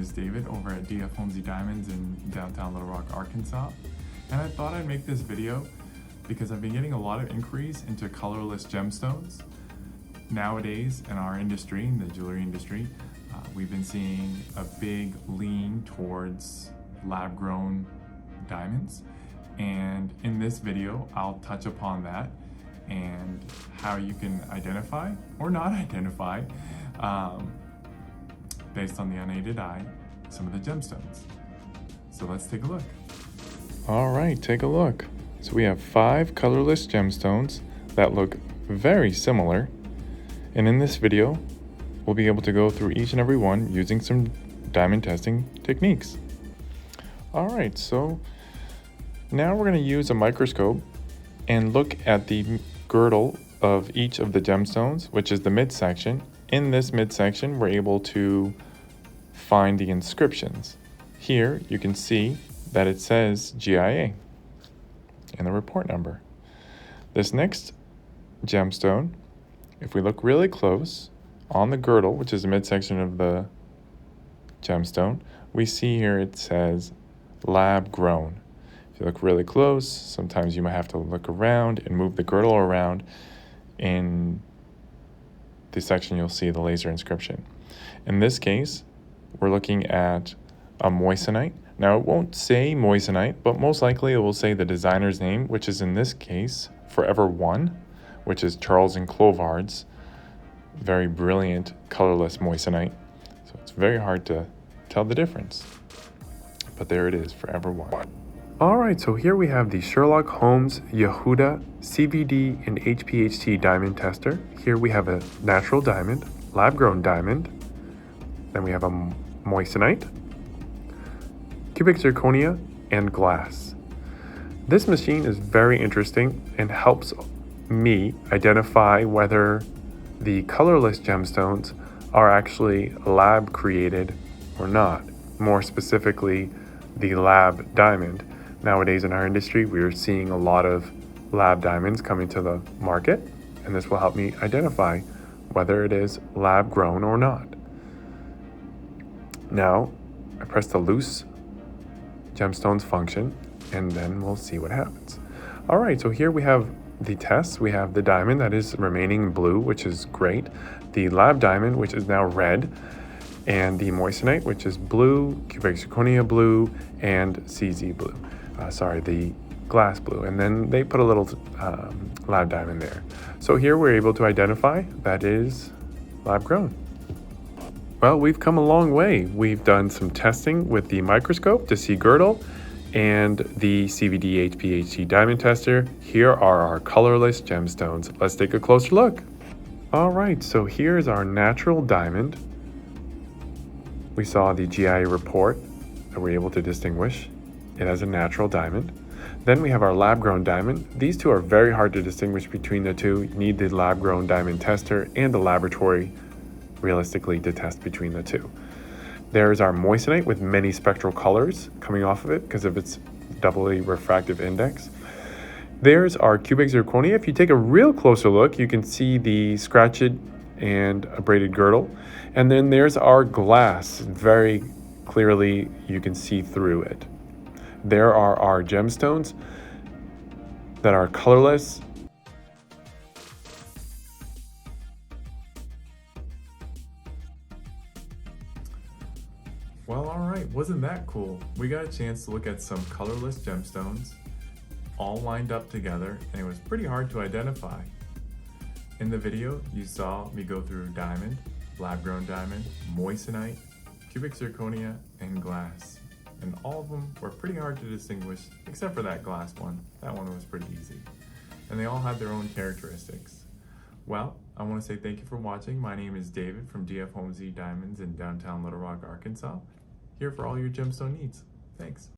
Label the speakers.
Speaker 1: is David over at David Homsy Diamonds in downtown Little Rock, Arkansas. And I thought I'd make this video because I've been getting a lot of inquiries into colorless gemstones. Nowadays in our industry, in the jewelry industry, we've been seeing a big lean towards lab-grown diamonds. And in this video, I'll touch upon that and how you can identify or not identify, based on the unaided eye, some of the gemstones. So let's take a look. All right, take a look. So we have 5 colorless gemstones that look very similar. And in this video, we'll be able to go through each and every one using some diamond testing techniques. All right, so now we're going to use a microscope and look at the girdle of each of the gemstones, which is the midsection. In this midsection, we're able to find the inscriptions. Here you can see that it says GIA and the report number. This next gemstone, if we look really close on the girdle, which is the midsection of the gemstone, we see here it says lab grown. If you look really close, sometimes you might have to look around and move the girdle around. In the section, you'll see the laser inscription. In this case, we're looking at a moissanite. Now, it won't say moissanite, but most likely it will say the designer's name, which is in this case, Forever One, which is Charles and Clovard's very brilliant colorless moissanite. So it's very hard to tell the difference. But there it is, Forever One. All right, so here we have the Sherlock Holmes Yehuda CVD and HPHT diamond tester. Here we have a natural diamond, lab-grown diamond. Then we have a moissanite, cubic zirconia, and glass. This machine is very interesting and helps me identify whether the colorless gemstones are actually lab created or not. More specifically, the lab diamond. Nowadays in our industry, we are seeing a lot of lab diamonds coming to the market, and this will help me identify whether it is lab grown or not. Now, I press the loose gemstones function, and then we'll see what happens. All right, so here we have the tests. We have the diamond that is remaining blue, which is great. The lab diamond, which is now red, and the moissanite, which is blue, cubic zirconia blue, and CZ blue. The glass blue. And then they put a little lab diamond there. So here we're able to identify that is lab grown. Well, we've come a long way. We've done some testing with the microscope to see girdle and the CVD HPHT diamond tester. Here are our colorless gemstones. Let's take a closer look. All right, so here's our natural diamond. We saw the GIA report that we're able to distinguish it as a natural diamond. Then we have our lab-grown diamond. These two are very hard to distinguish between the two. You need the lab-grown diamond tester and the laboratory realistically to test between the two. There's our moissanite with many spectral colors coming off of it because of its doubly refractive index. There's our cubic zirconia. If you take a real closer look, you can see the scratched and abraded girdle. And then there's our glass. Very clearly, you can see through it. There are our gemstones that are colorless. Well, all right, wasn't that cool? We got a chance to look at some colorless gemstones all lined up together, and it was pretty hard to identify. In the video, you saw me go through diamond, lab-grown diamond, moissanite, cubic zirconia, and glass. And all of them were pretty hard to distinguish, except for that glass one. That one was pretty easy. And they all had their own characteristics. Well, I want to say thank you for watching. My name is David from DF Homsy Diamonds in downtown Little Rock, Arkansas. Here for all your gemstone needs. Thanks.